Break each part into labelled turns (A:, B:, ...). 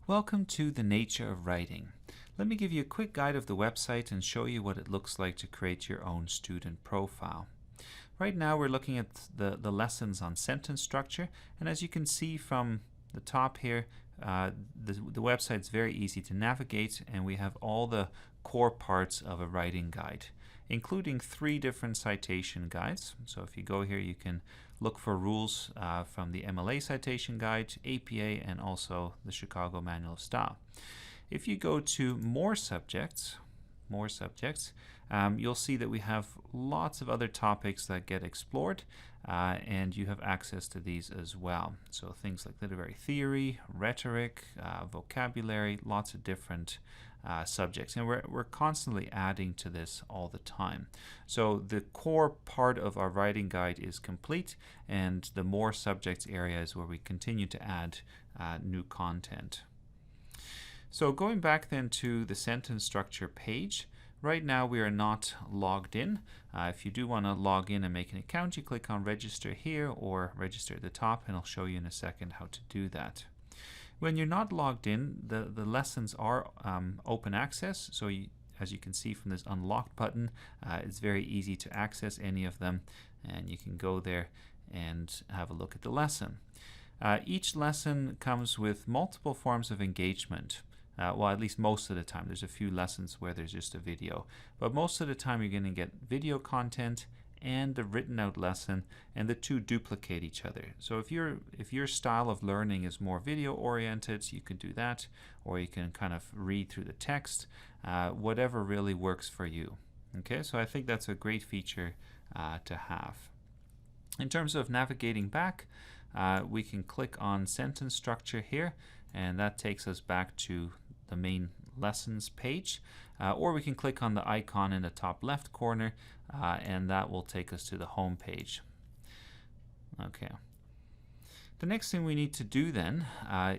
A: Welcome to The Nature of Writing. Let me give you a quick guide of the website and show you what it looks like to create your own student profile. Right now we're looking at the lessons on sentence structure, and as you can see from the top here, the website's very easy to navigate, and we have all the core parts of a writing guide, including 3 different citation guides. So if you go here, you can look for rules from the MLA citation guide, APA, and also the Chicago Manual of Style. If you go to more subjects, you'll see that we have lots of other topics that get explored, and you have access to these as well. So things like literary theory, rhetoric, vocabulary, lots of different subjects, and we're constantly adding to this all the time. So the core part of our writing guide is complete, and the more subjects area is where we continue to add new content. So going back then to the sentence structure page, right now we are not logged in. If you do want to log in and make an account, you click on register here or register at the top, and I'll show you in a second how to do that. When you're not logged in, the lessons are open access, so as you can see from this unlocked button, it's very easy to access any of them, and you can go there and have a look at the lesson. Each lesson comes with multiple forms of engagement. Well, at least most of the time. There's a few lessons where there's just a video, but most of the time you're going to get video content and the written out lesson, and the two duplicate each other. So if your style of learning is more video oriented, you can do that, or you can kind of read through the text, whatever really works for you. Okay, so I think that's a great feature to have. In terms of navigating back, we can click on sentence structure here, and that takes us back to the main lessons page, or we can click on the icon in the top left corner, and that will take us to the home page. Okay. The next thing we need to do then,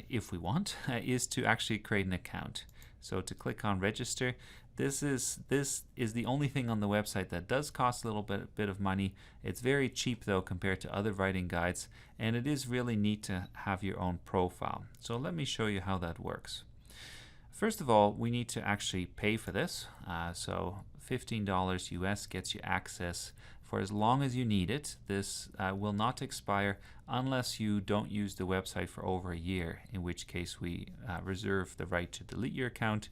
A: if we want, is to actually create an account. So to click on register, this is the only thing on the website that does cost a little bit of money. It's very cheap though compared to other writing guides, and it is really neat to have your own profile. So let me show you how that works. First of all, we need to actually pay for this. So $15 US gets you access for as long as you need it. This will not expire unless you don't use the website for over a year, in which case we reserve the right to delete your account.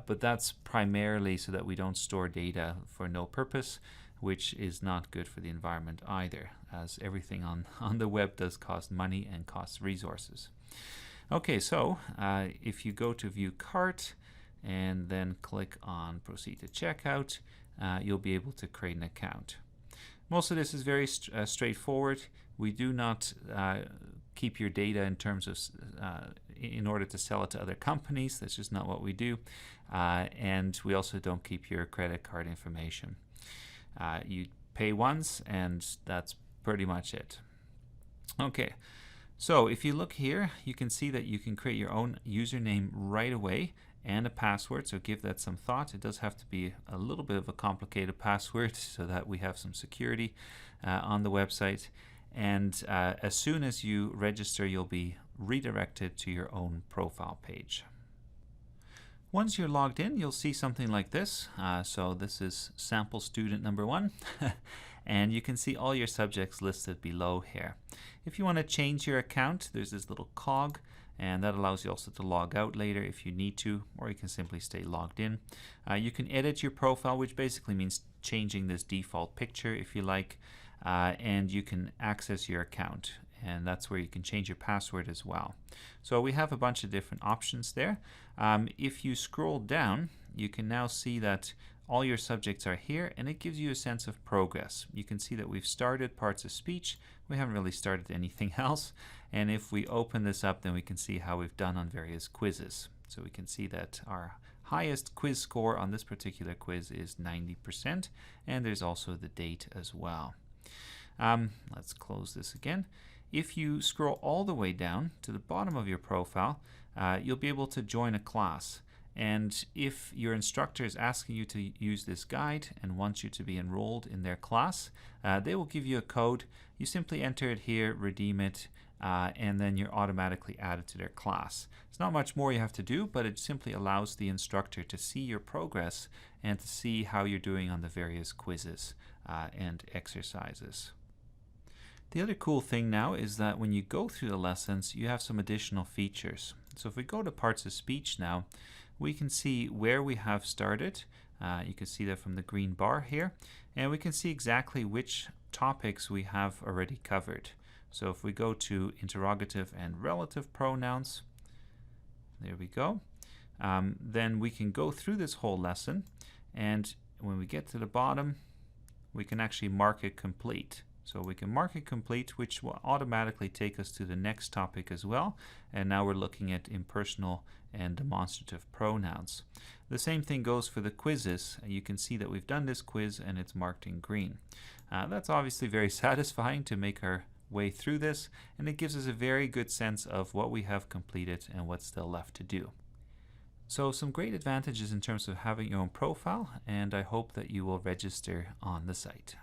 A: But that's primarily so that we don't store data for no purpose, which is not good for the environment either, as everything on the web does cost money and costs resources. Okay, so if you go to view cart and then click on proceed to checkout, you'll be able to create an account. Most of this is very straightforward. We do not keep your data in terms of in order to sell it to other companies. That's just not what we do. And we also don't keep your credit card information. You pay once, and that's pretty much it. Okay. So if you look here, you can see that you can create your own username right away and a password, so give that some thought. It does have to be a little bit of a complicated password so that we have some security on the website. And as soon as you register, you'll be redirected to your own profile page. Once you're logged in, you'll see something like this. So this is sample student number 1. And you can see all your subjects listed below here. If you want to change your account, there's this little cog, and that allows you also to log out later if you need to, or you can simply stay logged in. You can edit your profile, which basically means changing this default picture if you like, and you can access your account, and that's where you can change your password as well. So we have a bunch of different options there. If you scroll down, you can now see that all your subjects are here, and it gives you a sense of progress. You can see that we've started parts of speech. We haven't really started anything else. And if we open this up, then we can see how we've done on various quizzes. So we can see that our highest quiz score on this particular quiz is 90%, and there's also the date as well. Let's close this again. If you scroll all the way down to the bottom of your profile, you'll be able to join a class. And if your instructor is asking you to use this guide and wants you to be enrolled in their class, they will give you a code. You simply enter it here, redeem it, and then you're automatically added to their class. It's not much more you have to do, but it simply allows the instructor to see your progress and to see how you're doing on the various quizzes and exercises. The other cool thing now is that when you go through the lessons, you have some additional features. So if we go to parts of speech now, we can see where we have started. You can see that from the green bar here, and we can see exactly which topics we have already covered. So if we go to interrogative and relative pronouns, there we go, then we can go through this whole lesson, and when we get to the bottom, we can actually mark it complete. So we can mark it complete, which will automatically take us to the next topic as well. And now we're looking at impersonal and demonstrative pronouns. The same thing goes for the quizzes. You can see that we've done this quiz and it's marked in green. That's obviously very satisfying to make our way through this, and it gives us a very good sense of what we have completed and what's still left to do. So some great advantages in terms of having your own profile, and I hope that you will register on the site.